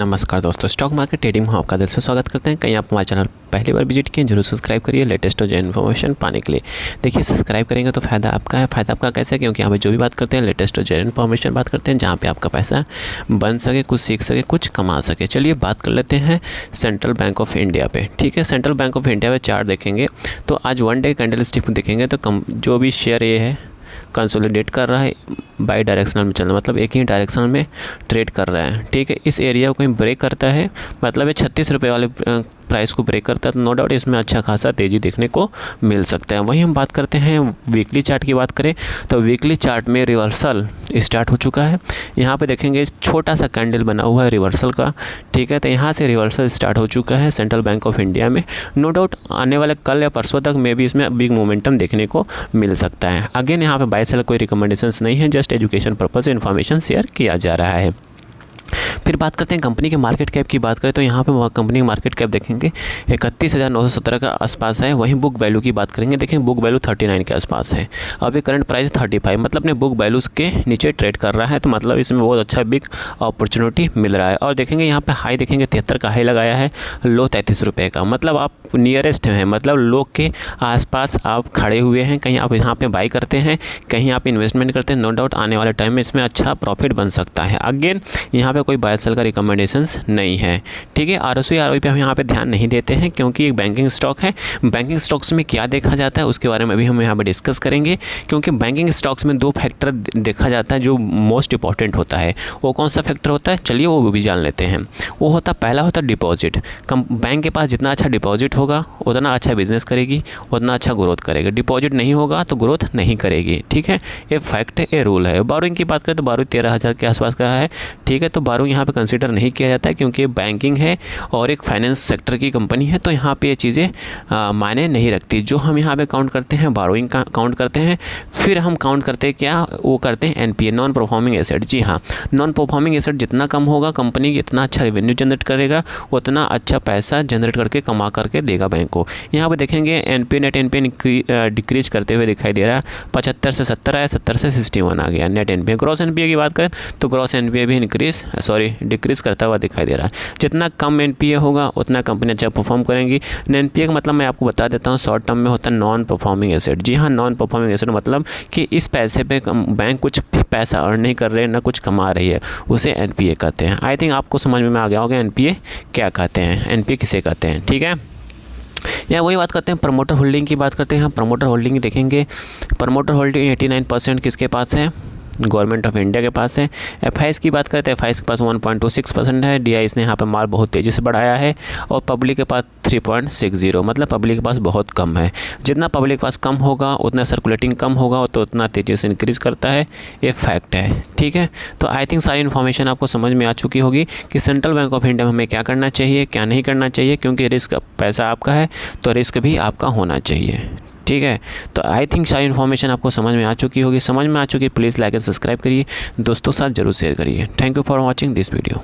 नमस्कार दोस्तों, stock market trading में आपका दिल से स्वागत करते हैं। कहीं आप हमारे चैनल पहली बार विजिट किए जरूर सब्सक्राइब करिए लेटेस्ट और जो इन्फॉर्मेशन पाने के लिए। देखिए, सब्सक्राइब करेंगे तो फ़ायदा आपका है। फ़ायदा आपका कैसे? क्योंकि यहाँ पे जो भी बात करते हैं लेटेस्ट और जो इन्फॉर्मेशन बात करते हैं, जहाँ पे आपका पैसा बन सके, कुछ सीख सके, कुछ कमा सके। चलिए बात कर लेते हैं सेंट्रल बैंक ऑफ इंडिया पे। ठीक है, सेंट्रल बैंक ऑफ इंडिया पे चार्ट देखेंगे तो आज वन डे कैंडल स्टिक देखेंगे तो जो भी शेयर ये है कंसोलिडेट कर रहा है, बाई डायरेक्शनल में चल रहा है, मतलब एक ही डायरेक्शनल में ट्रेड कर रहा है। ठीक है, इस एरिया को कहीं ब्रेक करता है, मतलब ये 36 रुपये वाले प्राइस को ब्रेक करता है तो नो डाउट इसमें अच्छा खासा तेज़ी देखने को मिल सकता है। वहीं हम बात करते हैं वीकली चार्ट की बात करें तो वीकली चार्ट में रिवर्सल स्टार्ट हो चुका है। यहाँ पे देखेंगे छोटा सा कैंडल बना हुआ है रिवर्सल का। ठीक है, तो यहाँ से रिवर्सल स्टार्ट हो चुका है सेंट्रल बैंक ऑफ इंडिया में। नो डाउट आने वाले कल या परसों तक में भी इसमें बिग मोमेंटम देखने को मिल सकता है। अगेन यहाँ पे बाय सेल कोई रिकमेंडेशंस नहीं है, just education purpose information share किया जा रहा है। फिर बात करते हैं कंपनी के मार्केट कैप की बात करें तो यहाँ पे कंपनी की मार्केट कैप देखेंगे 31,917 का आसपास है। वहीं बुक वैल्यू की बात करेंगे, देखें बुक वैल्यू 39 के आसपास है। अभी करंट प्राइस 35, मतलब अपने बुक वैल्यूज़ के नीचे ट्रेड कर रहा है, तो मतलब इसमें बहुत अच्छा बिग अपॉर्चुनिटी मिल रहा है। और देखेंगे यहाँ पे हाई देखेंगे 73 का हाई लगाया है, लो 33 रुपये का, मतलब आप नियरेस्ट हैं, मतलब लो के आसपास आप खड़े हुए हैं। कहीं आप यहाँ पे बाई करते हैं, कहीं आप इन्वेस्टमेंट करते हैं, नो डाउट आने वाले टाइम में इसमें अच्छा प्रॉफिट बन सकता है। अगेन यहाँ पे कोई बाय सेल का रिकमेंडेशंस नहीं है। ठीक है, आरओसी आरओई पे हम यहाँ पे ध्यान नहीं देते हैं क्योंकि एक बैंकिंग स्टॉक है। बैंकिंग स्टॉक्स में क्या देखा जाता है उसके बारे में भी हम यहाँ पे डिस्कस करेंगे, क्योंकि बैंकिंग स्टॉक्स में दो फैक्टर देखा जाता है जो मोस्ट इंपॉर्टेंट होता है। वो कौन सा फैक्टर होता है, चलिए वो भी जान लेते हैं। वो होता पहला होता डिपॉजिट। बैंक के पास जितना अच्छा डिपॉजिट होगा उतना अच्छा बिजनेस करेगी, उतना अच्छा ग्रोथ करेगा। डिपॉजिट नहीं होगा तो ग्रोथ नहीं करेगी। ठीक है, ये फैक्ट है, ये रूल है। बोरोइंग की बात करें तो बोरोइंग 13,000 के आसपास का है। ठीक है, तो बोरोइंग यहाँ पे कंसीडर नहीं किया जाता है क्योंकि बैंकिंग है और एक फाइनेंस सेक्टर की कंपनी है, तो यहाँ पे ये चीज़ें मायने नहीं रखती। जो हम यहाँ पे काउंट करते हैं बोरोइंग का काउंट करते हैं, फिर हम काउंट करते हैं क्या, वो करते हैं एनपीए, नॉन परफॉर्मिंग एसेट। जी हाँ, नॉन परफॉर्मिंग एसेट जितना कम होगा कंपनी इतना अच्छा रेवेन्यू जनरेट करेगा, उतना अच्छा पैसा जनरेट करके कमा करके देगा बैंक को। यहाँ पे देखेंगे एनपीए नेट एनपीए डिक्रीज करते हुए दिखाई दे रहा है। 75 से 70 आया, 70 से 61 आ गया नेट एनपीए। ग्रॉस एनपीए की बात करें तो ग्रॉस एनपीए भी डिक्रीज करता हुआ दिखाई दे रहा है। जितना कम एनपीए होगा उतना कंपनी अच्छा परफॉर्म करेंगी। एनपीए का मतलब मैं आपको बता देता हूँ, शॉर्ट टर्म में होता है नॉन परफॉर्मिंग एसेट। जी हाँ, नॉन परफॉर्मिंग एसेट मतलब कि इस पैसे पे बैंक कुछ भी पैसा अर्न नहीं कर रहे हैं, ना कुछ कमा रही है, उसे एनपीए कहते हैं। आई थिंक आपको समझ में आ गया होगा एनपीए क्या कहते हैं, एनपीए किसे कहते हैं। ठीक है, या वही बात करते हैं प्रमोटर होल्डिंग की बात करते हैं। प्रमोटर होल्डिंग देखेंगे, प्रमोटर होल्डिंग 89% किसके पास है, गवर्नमेंट ऑफ इंडिया के पास है। एफआईएस की बात करते हैं, एफआईएस के पास 1.26% है। डीआईएस ने यहाँ पे माल बहुत तेज़ी से बढ़ाया है और पब्लिक के पास 3.60, मतलब पब्लिक के पास बहुत कम है। जितना पब्लिक के पास कम होगा उतना सर्कुलेटिंग कम होगा तो उतना तेज़ी से इंक्रीज़ करता है, ये फैक्ट है। ठीक है, तो आई थिंक सारी इन्फॉर्मेशन आपको समझ में आ चुकी होगी कि सेंट्रल बैंक ऑफ इंडिया में हमें क्या करना चाहिए, क्या नहीं करना चाहिए, क्योंकि रिस्क पैसा आपका है तो रिस्क भी आपका होना चाहिए। ठीक है, तो आई थिंक सारी इन्फॉर्मेशन आपको समझ में आ चुकी होगी। समझ में आ चुकी, प्लीज़ लाइक एंड सब्सक्राइब करिए, दोस्तों के साथ जरूर शेयर करिए। Thank you for watching this video.